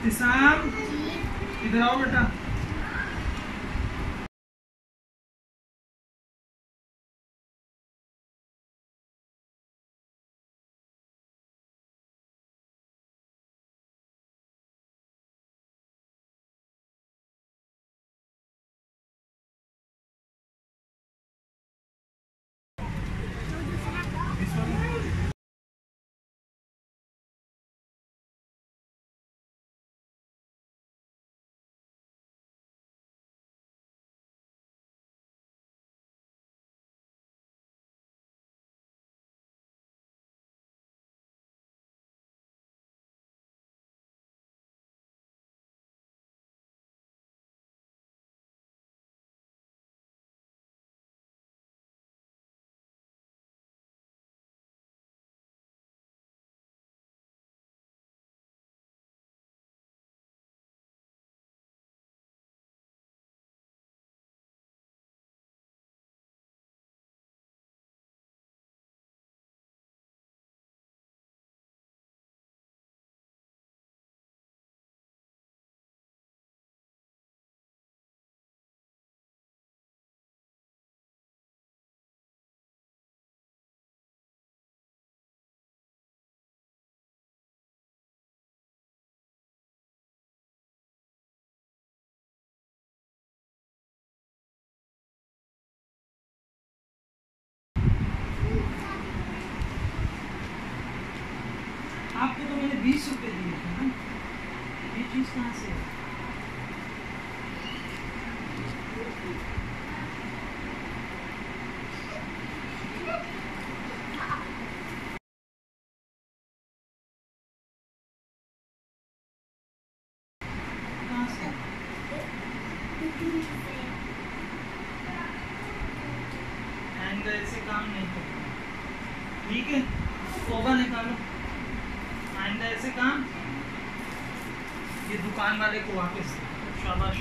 इब्तिसाम, इधर आओ बेटा। आपको तो मैंने 20 रुपए दिए थे ना, ये चीज कहाँ से है? कहाँ से? एंगल से काम नहीं करता, ठीक है? तौबा निकालो, आइंदा ऐसे काम। ये दुकान वाले को वापस शाबाश।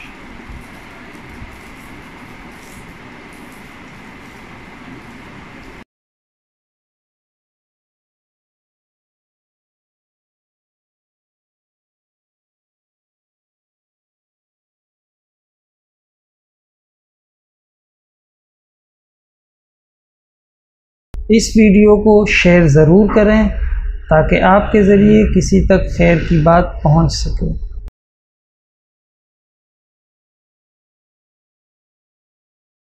इस वीडियो को शेयर ज़रूर करें ताकि आपके ज़रिए किसी तक खैर की बात पहुंच सके।